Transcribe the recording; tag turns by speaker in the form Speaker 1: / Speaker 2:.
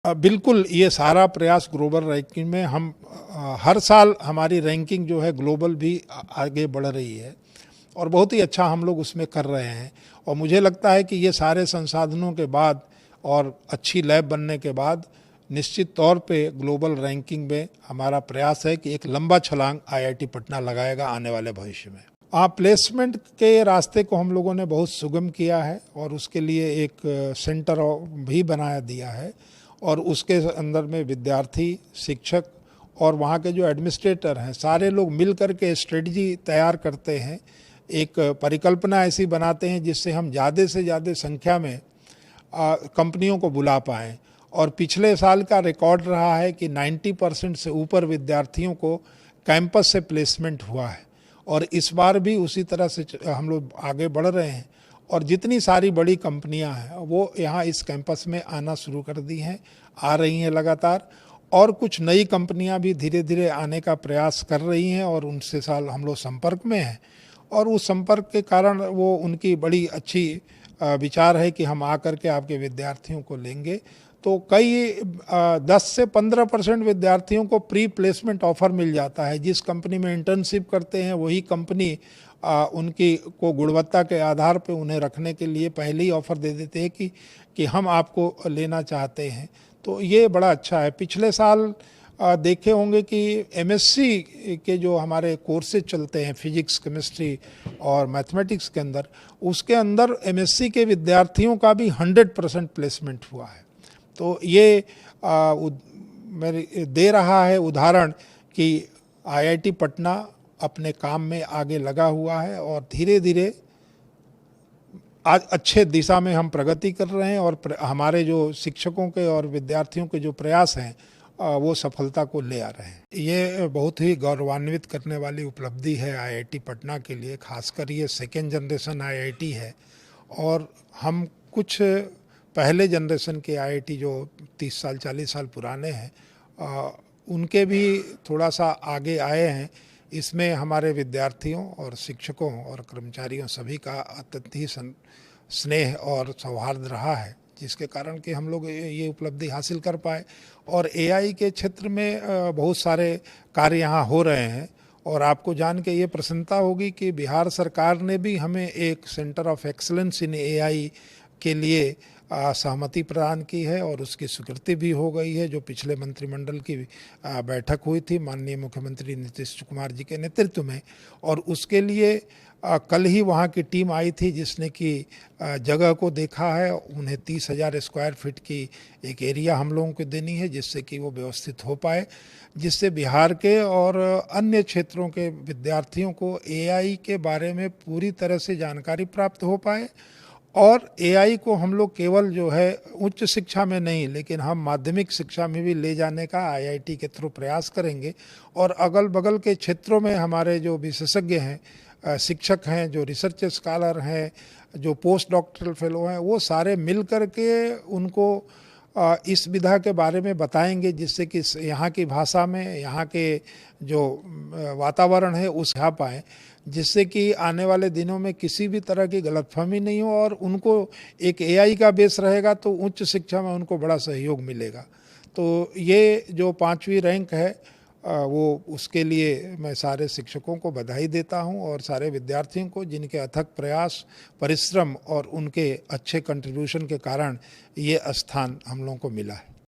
Speaker 1: बिल्कुल, ये सारा प्रयास ग्लोबल रैंकिंग में हम हर साल हमारी रैंकिंग जो है ग्लोबल भी आगे बढ़ रही है और बहुत ही अच्छा हम लोग उसमें कर रहे हैं। और मुझे लगता है कि ये सारे संसाधनों के बाद और अच्छी लैब बनने के बाद निश्चित तौर पे ग्लोबल रैंकिंग में हमारा प्रयास है कि एक लंबा छलांग आईआईटी पटना लगाएगा आने वाले भविष्य में। प्लेसमेंट के रास्ते को हम लोगों ने बहुत सुगम किया है और उसके लिए एक सेंटर भी बना दिया है और उसके अंदर में विद्यार्थी, शिक्षक और वहाँ के जो एडमिनिस्ट्रेटर हैं, सारे लोग मिल कर के स्ट्रेटजी तैयार करते हैं। एक परिकल्पना ऐसी बनाते हैं जिससे हम ज़्यादा से ज़्यादा संख्या में कंपनियों को बुला पाएँ। और पिछले साल का रिकॉर्ड रहा है कि 90% से ऊपर विद्यार्थियों को कैंपस से प्लेसमेंट हुआ है और इस बार भी उसी तरह से हम लोग आगे बढ़ रहे हैं। और जितनी सारी बड़ी कंपनियां हैं वो यहाँ इस कैंपस में आना शुरू कर दी हैं, आ रही हैं लगातार, और कुछ नई कंपनियां भी धीरे धीरे आने का प्रयास कर रही हैं और उनसे साल हम लोग संपर्क में हैं। और उस संपर्क के कारण वो उनकी बड़ी अच्छी विचार है कि हम आकर के आपके विद्यार्थियों को लेंगे। तो कई 10 से 15% विद्यार्थियों को प्री प्लेसमेंट ऑफर मिल जाता है। जिस कंपनी में इंटर्नशिप करते हैं वही कंपनी उनकी को गुणवत्ता के आधार पे उन्हें रखने के लिए पहले ही ऑफर दे देते हैं कि हम आपको लेना चाहते हैं। तो ये बड़ा अच्छा है। पिछले साल देखे होंगे कि एमएससी के जो हमारे कोर्सेज चलते हैं फिजिक्स, केमिस्ट्री और मैथमेटिक्स के अंदर, उसके अंदर एमएससी के विद्यार्थियों का भी 100% प्लेसमेंट हुआ है। तो ये मेरे दे रहा है उदाहरण कि आईआईटी पटना अपने काम में आगे लगा हुआ है और धीरे धीरे आज अच्छे दिशा में हम प्रगति कर रहे हैं और हमारे जो शिक्षकों के और विद्यार्थियों के जो प्रयास हैं वो सफलता को ले आ रहे हैं। ये बहुत ही गौरवान्वित करने वाली उपलब्धि है आईआईटी पटना के लिए। खासकर ये सेकेंड जनरेशन आईआईटी है और हम कुछ पहले जनरेशन के आईआईटी जो 30 साल 40 साल पुराने हैं उनके भी थोड़ा सा आगे आए हैं। इसमें हमारे विद्यार्थियों और शिक्षकों और कर्मचारियों सभी का अत्यंत ही स्नेह और सौहार्द रहा है, जिसके कारण कि हम लोग ये उपलब्धि हासिल कर पाए। और एआई के क्षेत्र में बहुत सारे कार्य यहाँ हो रहे हैं और आपको जान के ये प्रसन्नता होगी कि बिहार सरकार ने भी हमें एक centre of excellence in AI के लिए सहमति प्रदान की है और उसकी स्वीकृति भी हो गई है, जो पिछले मंत्रिमंडल की बैठक हुई थी माननीय मुख्यमंत्री नीतीश कुमार जी के नेतृत्व में। और उसके लिए कल ही वहाँ की टीम आई थी जिसने कि जगह को देखा है। उन्हें 30,000 स्क्वायर फीट की एक एरिया हम लोगों को देनी है जिससे कि वो व्यवस्थित हो पाए, जिससे बिहार के और अन्य क्षेत्रों के विद्यार्थियों को एआई के बारे में पूरी तरह से जानकारी प्राप्त हो पाए। और एआई को हम लोग केवल जो है उच्च शिक्षा में नहीं, लेकिन हम माध्यमिक शिक्षा में भी ले जाने का आईआईटी के थ्रू प्रयास करेंगे। और अगल बगल के क्षेत्रों में हमारे जो विशेषज्ञ हैं, शिक्षक हैं, जो रिसर्च स्कॉलर हैं, जो पोस्ट डॉक्टरल फेलो हैं, वो सारे मिल कर के उनको इस विधा के बारे में बताएंगे, जिससे कि यहाँ की भाषा में यहाँ के जो वातावरण है उस आ पाएँ, जिससे कि आने वाले दिनों में किसी भी तरह की गलतफहमी नहीं हो और उनको एक एआई का बेस रहेगा तो उच्च शिक्षा में उनको बड़ा सहयोग मिलेगा। तो ये जो 5वीं रैंक है वो उसके लिए मैं सारे शिक्षकों को बधाई देता हूं और सारे विद्यार्थियों को, जिनके अथक प्रयास, परिश्रम और उनके अच्छे कंट्रीब्यूशन के कारण ये स्थान हम लोगों को मिला है।